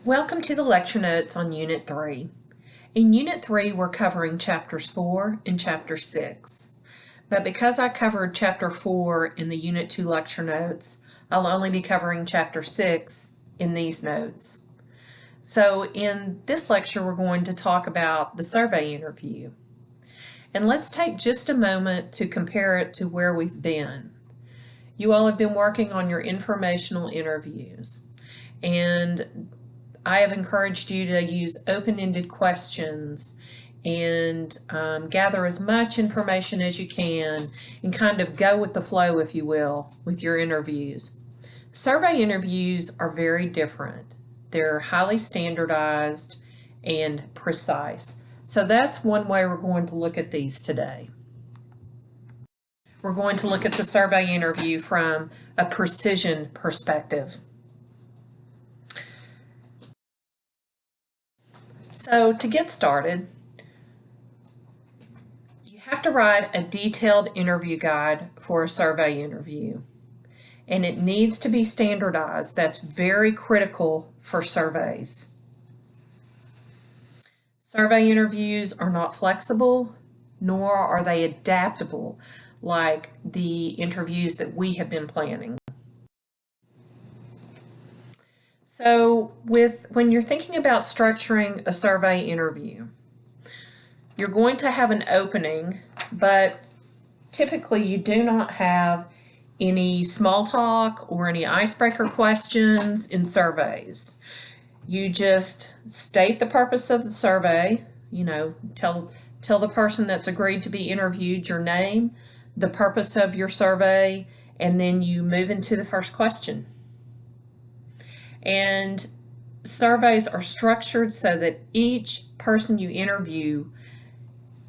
Welcome to the lecture notes on Unit 3. In Unit 3, we're covering Chapters 4 and Chapter 6. But because I covered Chapter 4 in the Unit 2 lecture notes, I'll only be covering Chapter 6 in these notes. So in this lecture, we're going to talk about the survey interview. And let's take just a moment to compare it to where we've been. You all have been working on your informational interviews, and I have encouraged you to use open-ended questions and gather as much information as you can and kind of go with the flow, if you will, with your interviews. Survey interviews are very different. They're highly standardized and precise. So that's one way we're going to look at these today. We're going to look at the survey interview from a precision perspective. So to get started, you have to write a detailed interview guide for a survey interview, and it needs to be standardized. That's very critical for surveys. Survey interviews are not flexible, nor are they adaptable like the interviews that we have been planning. So when you're thinking about structuring a survey interview, you're going to have an opening, but typically you do not have any small talk or any icebreaker questions in surveys. You just state the purpose of the survey, tell the person that's agreed to be interviewed your name, the purpose of your survey, and then you move into the first question. And surveys are structured so that each person you interview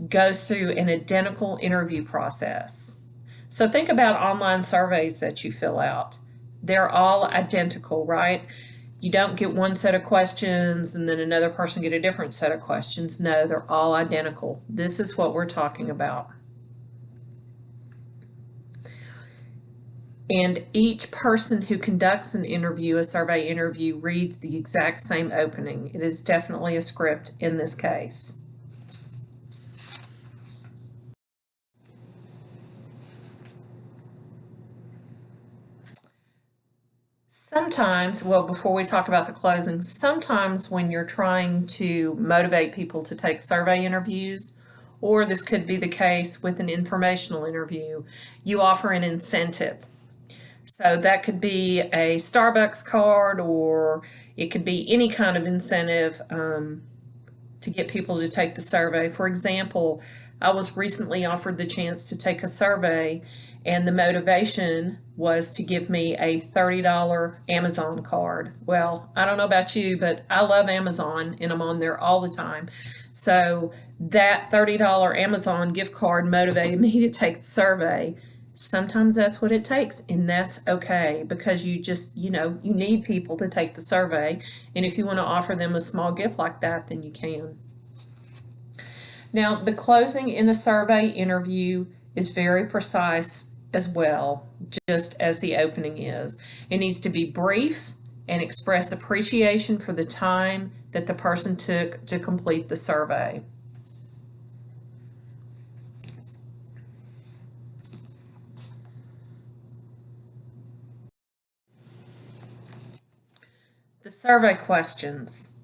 goes through an identical interview process. So think about online surveys that you fill out. They're all identical, right? You don't get one set of questions and then another person get a different set of questions. No, they're all identical. This is what we're talking about. And each person who conducts an interview, a survey interview, reads the exact same opening. It is definitely a script in this case. Sometimes, well, before we talk about the closing, sometimes when you're trying to motivate people to take survey interviews, or this could be the case with an informational interview, you offer an incentive. So that could be a Starbucks card, or it could be any kind of incentive to get people to take the survey. For example, I was recently offered the chance to take a survey, and the motivation was to give me a $30 Amazon card. Well, I don't know about you, but I love Amazon and I'm on there all the time. So that $30 Amazon gift card motivated me to take the survey. Sometimes that's what it takes, and that's okay, because you just, you need people to take the survey, and if you want to offer them a small gift like that, then you can. Now, the closing in a survey interview is very precise as well, just as the opening is. It needs to be brief and express appreciation for the time that the person took to complete the survey. The survey questions.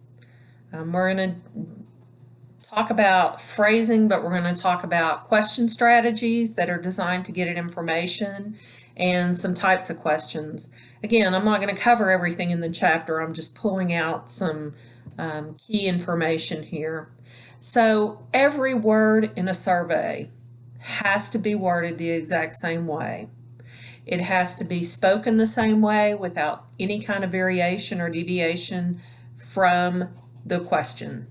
We're going to talk about phrasing, but we're going to talk about question strategies that are designed to get at information and some types of questions. Again, I'm not going to cover everything in the chapter. I'm just pulling out some key information here. So every word in a survey has to be worded the exact same way. It has to be spoken the same way without any kind of variation or deviation from the question.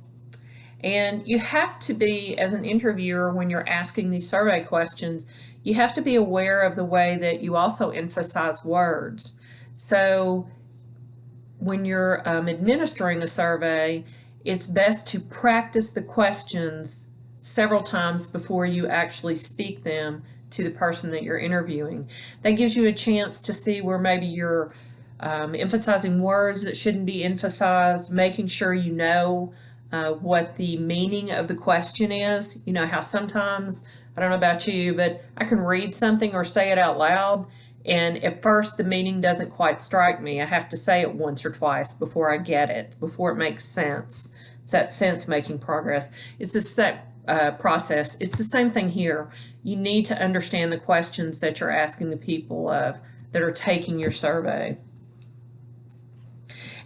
And you have to be, as an interviewer, when you're asking these survey questions, you have to be aware of the way that you also emphasize words. So when you're administering a survey, it's best to practice the questions several times before you actually speak them to the person that you're interviewing. That gives you a chance to see where maybe you're emphasizing words that shouldn't be emphasized, making sure you know what the meaning of the question is. You know how sometimes, I don't know about you, but I can read something or say it out loud, and at first the meaning doesn't quite strike me. I have to say it once or twice before I get it, before it makes sense. It's that sense making progress. It's the same process. It's the same thing here. You need to understand the questions that you're asking the people that are taking your survey.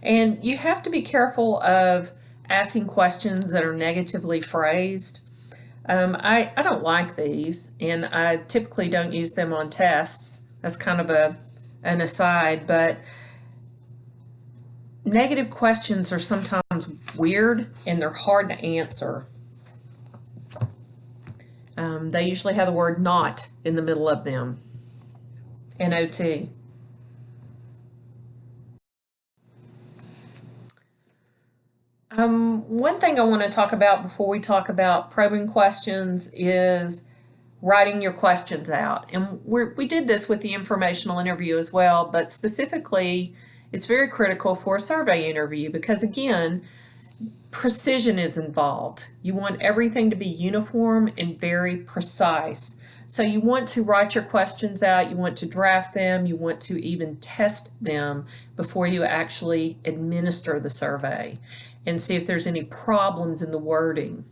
And you have to be careful of asking questions that are negatively phrased. I don't like these, and I typically don't use them on tests. That's kind of an aside, but negative questions are sometimes weird and they're hard to answer. They usually have the word not in the middle of them, N-O-T. One thing I want to talk about before we talk about probing questions is writing your questions out. And we did this with the informational interview as well, but specifically, it's very critical for a survey interview because, again, precision is involved. You want everything to be uniform and very precise. So you want to write your questions out, you want to draft them, you want to even test them before you actually administer the survey and see if there's any problems in the wording.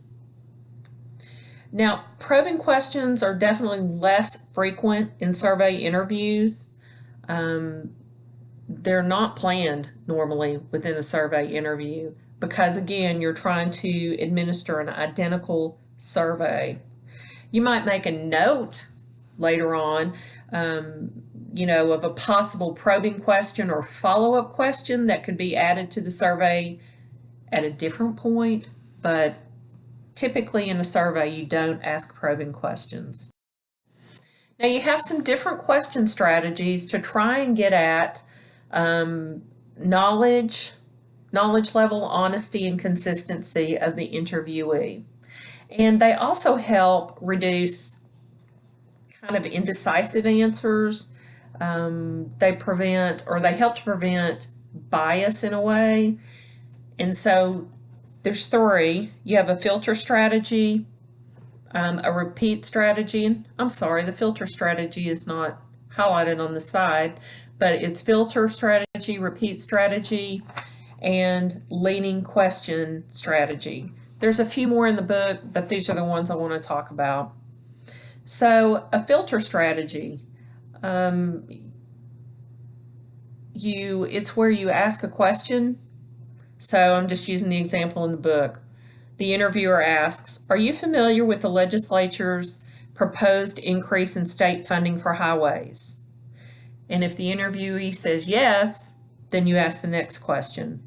Now, probing questions are definitely less frequent in survey interviews. They're not planned normally within a survey interview because, again, you're trying to administer an identical survey. You might make a note later on, of a possible probing question or follow-up question that could be added to the survey at a different point, but typically in a survey you don't ask probing questions. Now you have some different question strategies to try and get at knowledge level, honesty, and consistency of the interviewee. And they also help reduce kind of indecisive answers. They help to prevent bias in a way. And so there's three. You have a filter strategy, a repeat strategy. I'm sorry, the filter strategy is not highlighted on the side, but it's filter strategy, repeat strategy, and leading question strategy. There's a few more in the book, but these are the ones I want to talk about. So a filter strategy, it's where you ask a question. So I'm just using the example in the book. The interviewer asks, are you familiar with the legislature's proposed increase in state funding for highways? And if the interviewee says yes, then you ask the next question.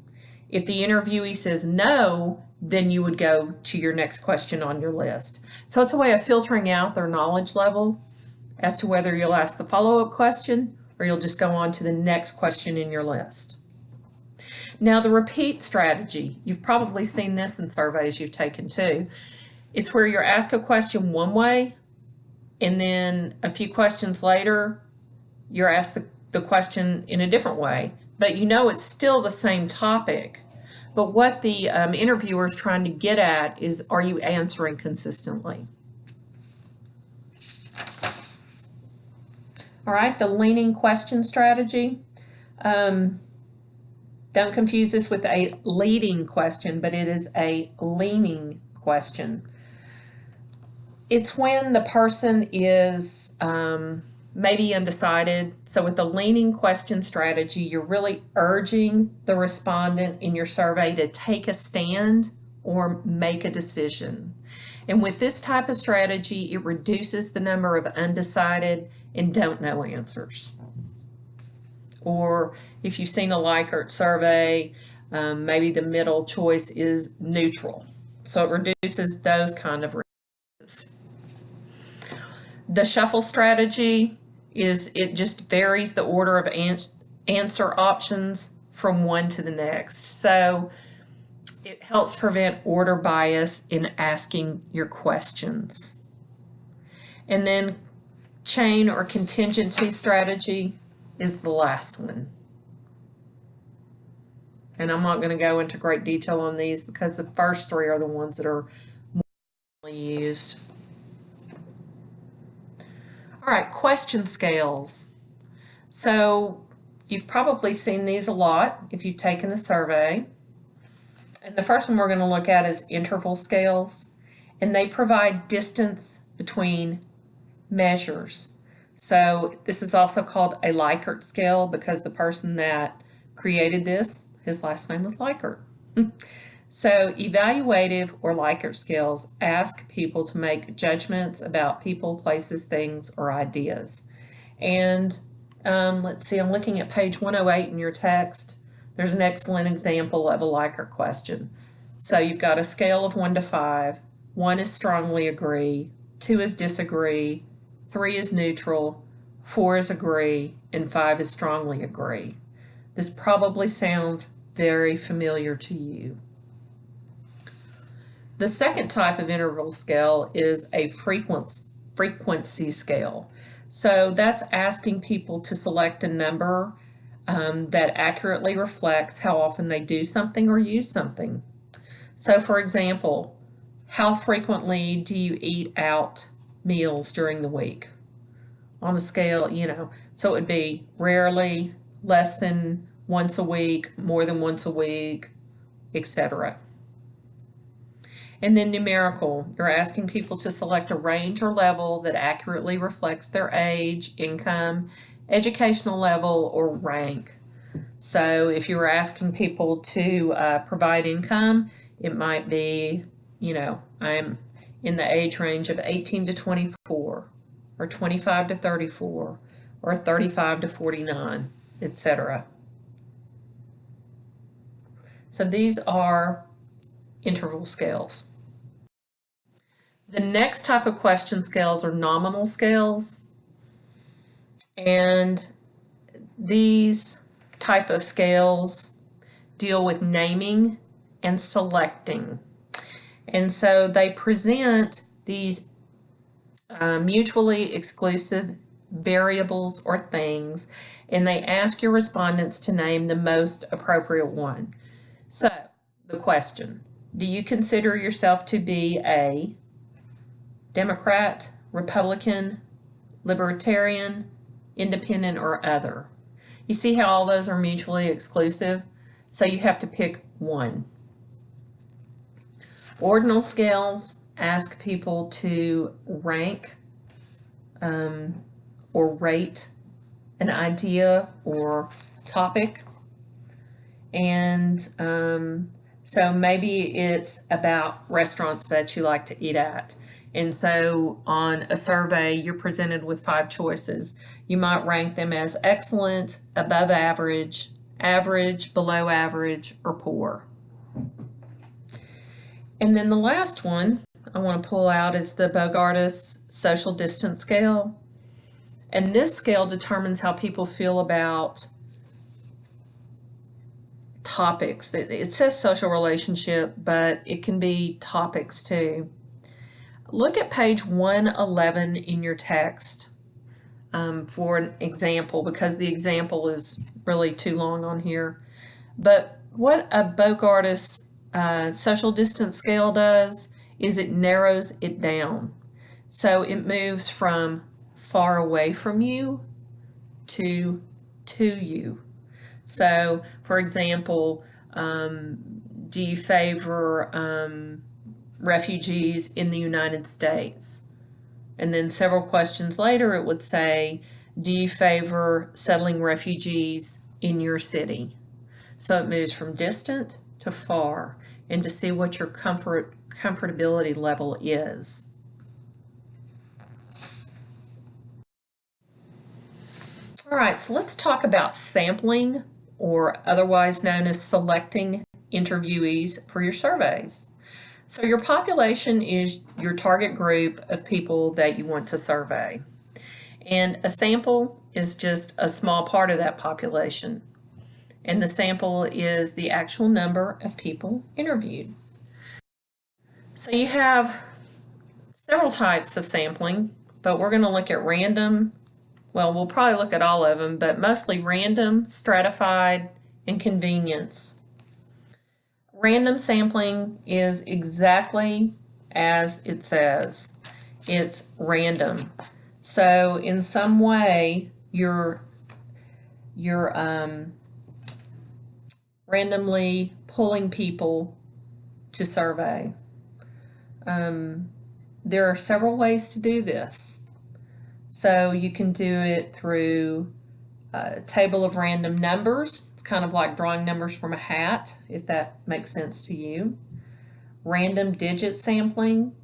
If the interviewee says no, then you would go to your next question on your list. So it's a way of filtering out their knowledge level as to whether you'll ask the follow-up question or you'll just go on to the next question in your list. Now the repeat strategy, you've probably seen this in surveys you've taken too. It's where you're asked a question one way and then a few questions later you're asked the question in a different way, but you know it's still the same topic. But what the interviewer is trying to get at is, are you answering consistently? All right, the leaning question strategy. Don't confuse this with a leading question, but it is a leaning question. It's when the person is maybe undecided. So with the leaning question strategy, you're really urging the respondent in your survey to take a stand or make a decision. And with this type of strategy, it reduces the number of undecided and don't know answers. Or if you've seen a Likert survey, maybe the middle choice is neutral. So it reduces those kind of risks. The shuffle strategy is it just varies the order of answer options from one to the next. So it helps prevent order bias in asking your questions. And then chain or contingency strategy is the last one. And I'm not going to go into great detail on these because the first three are the ones that are more used. All right, question scales. So you've probably seen these a lot if you've taken a survey. And the first one we're going to look at is interval scales, and they provide distance between measures. So this is also called a Likert scale because the person that created this, his last name was Likert. So evaluative or Likert scales ask people to make judgments about people, places, things, or ideas. And let's see, I'm looking at page 108 in your text. There's an excellent example of a Likert question. So you've got a scale of 1 to 5. 1 is strongly agree, 2 is disagree, 3 is neutral, 4 is agree, and 5 is strongly agree. This probably sounds very familiar to you. The second type of interval scale is a frequency scale. So that's asking people to select a number that accurately reflects how often they do something or use something. So for example, how frequently do you eat out meals during the week? On a scale, so it would be rarely, less than once a week, more than once a week, etc. And then numerical, you're asking people to select a range or level that accurately reflects their age, income, educational level, or rank. So if you were asking people to provide income, it might be, I'm in the age range of 18 to 24, or 25 to 34, or 35 to 49, etc. So these are interval scales. The next type of question scales are nominal scales, and these type of scales deal with naming and selecting. And so they present these mutually exclusive variables or things, and they ask your respondents to name the most appropriate one. So the question, do you consider yourself to be a Democrat, Republican, Libertarian, Independent, or other? You see how all those are mutually exclusive? So you have to pick one. Ordinal scales ask people to rank or rate an idea or topic. And so maybe it's about restaurants that you like to eat at. And so on a survey, you're presented with 5 choices. You might rank them as excellent, above average, average, below average, or poor. And then the last one I want to pull out is the Bogardus social distance scale. And this scale determines how people feel about topics. It says social relationship, but it can be topics too. Look at page 111 in your text for an example, because the example is really too long on here. But what a Bogardus social distance scale does is it narrows it down. So it moves from far away from you to you. So, for example, do you favor refugees in the United States? And then several questions later it would say, do you favor settling refugees in your city? So it moves from distant to far, and to see what your comfortability level is. All right, so let's talk about sampling, or otherwise known as selecting interviewees for your surveys. So your population is your target group of people that you want to survey. And a sample is just a small part of that population. And the sample is the actual number of people interviewed. So you have several types of sampling, but we're going to look at random. Well, we'll probably look at all of them, but mostly random, stratified, and convenience. Random sampling is exactly as it says. It's random. So in some way, you're randomly pulling people to survey. There are several ways to do this. So you can do it through a table of random numbers. It's kind of like drawing numbers from a hat, if that makes sense to you. Random digit sampling.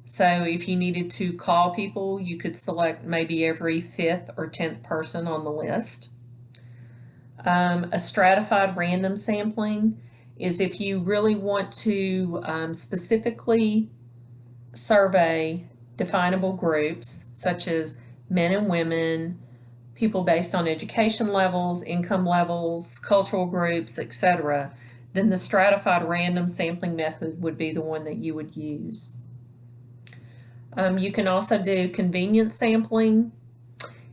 So if you needed to call people, you could select maybe every 5th or 10th person on the list. A stratified random sampling is if you really want to specifically survey definable groups such as men and women, people based on education levels, income levels, cultural groups, etc., then the stratified random sampling method would be the one that you would use. You can also do convenience sampling,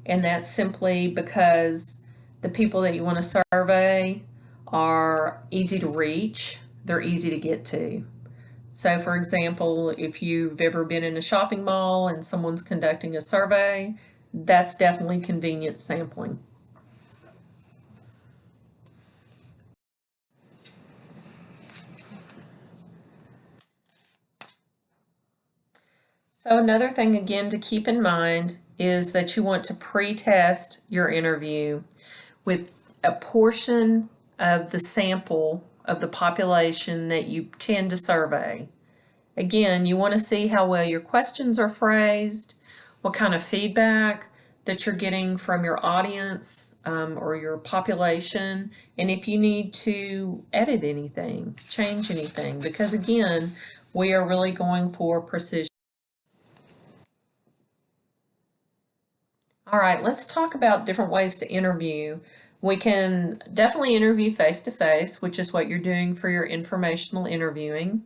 and that's simply because the people that you want to survey are easy to reach, they're easy to get to. So for example, if you've ever been in a shopping mall and someone's conducting a survey, that's definitely convenience sampling. So another thing again to keep in mind is that you want to pre-test your interview with a portion of the sample of the population that you tend to survey. Again, you want to see how well your questions are phrased, what kind of feedback that you're getting from your audience or your population, and if you need to edit anything, change anything, because again, we are really going for precision. All right, let's talk about different ways to interview. We can definitely interview face-to-face, which is what you're doing for your informational interviewing.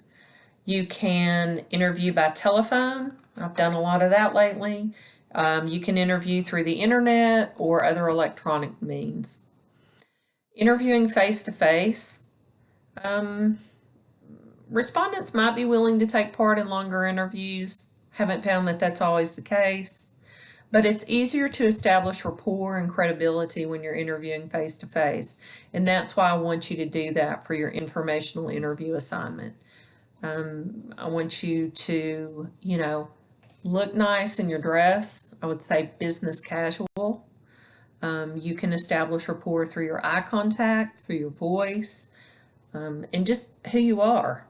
You can interview by telephone. I've done a lot of that lately. You can interview through the internet or other electronic means. Interviewing face-to-face, respondents might be willing to take part in longer interviews. Haven't found that that's always the case. But it's easier to establish rapport and credibility when you're interviewing face-to-face. And that's why I want you to do that for your informational interview assignment. I want you to, look nice in your dress. I would say business casual. You can establish rapport through your eye contact, through your voice, and just who you are.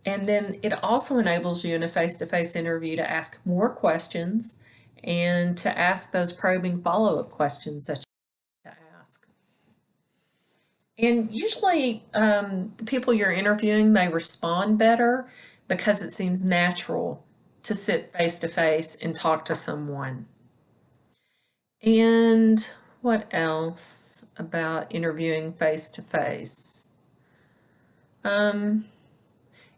And then it also enables you in a face-to-face interview to ask more questions and to ask those probing follow-up questions that you need to ask. And usually the people you're interviewing may respond better because it seems natural to sit face-to-face and talk to someone. And what else about interviewing face-to-face?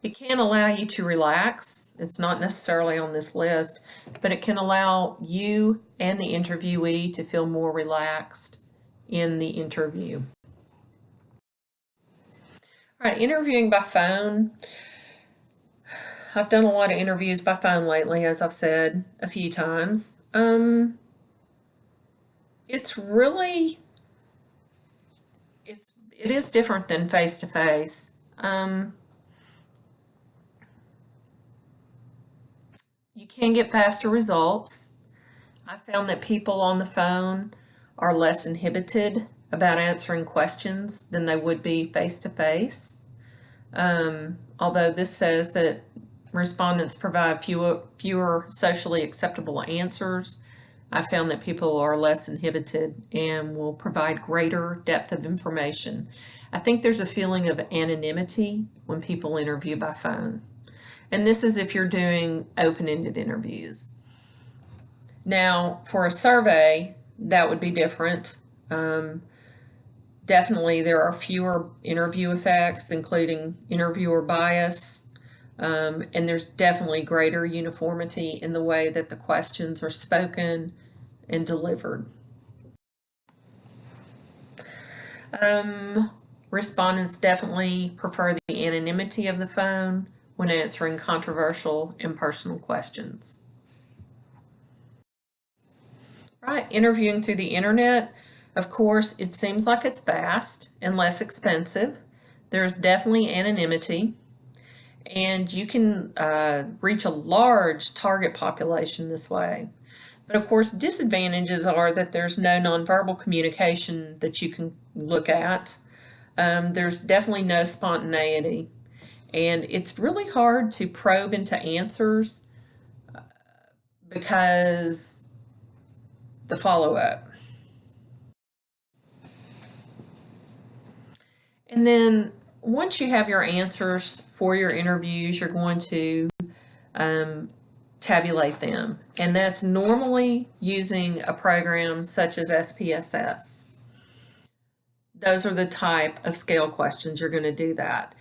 It can allow you to relax. It's not necessarily on this list, but it can allow you and the interviewee to feel more relaxed in the interview. All right, interviewing by phone. I've done a lot of interviews by phone lately, as I've said a few times. It is different than face to face. You can get faster results. I found that people on the phone are less inhibited about answering questions than they would be face to face. Although this says that respondents provide fewer socially acceptable answers, I found that people are less inhibited and will provide greater depth of information. I think there's a feeling of anonymity when people interview by phone. And this is if you're doing open-ended interviews. Now, for a survey, that would be different. Definitely, there are fewer interview effects, including interviewer bias, and there's definitely greater uniformity in the way that the questions are spoken and delivered. Respondents definitely prefer the anonymity of the phone when answering controversial and personal questions. Right, interviewing through the internet, of course, it seems like it's fast and less expensive. There's definitely anonymity, and you can reach a large target population this way. But of course, disadvantages are that there's no nonverbal communication that you can look at. There's definitely no spontaneity, and it's really hard to probe into answers because the follow-up. And then once you have your answers for your interviews, you're going to tabulate them. And that's normally using a program such as SPSS. Those are the type of scale questions you're going to do that.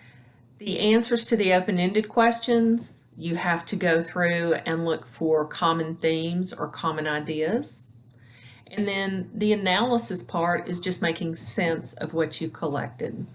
The answers to the open-ended questions, you have to go through and look for common themes or common ideas. And then the analysis part is just making sense of what you've collected.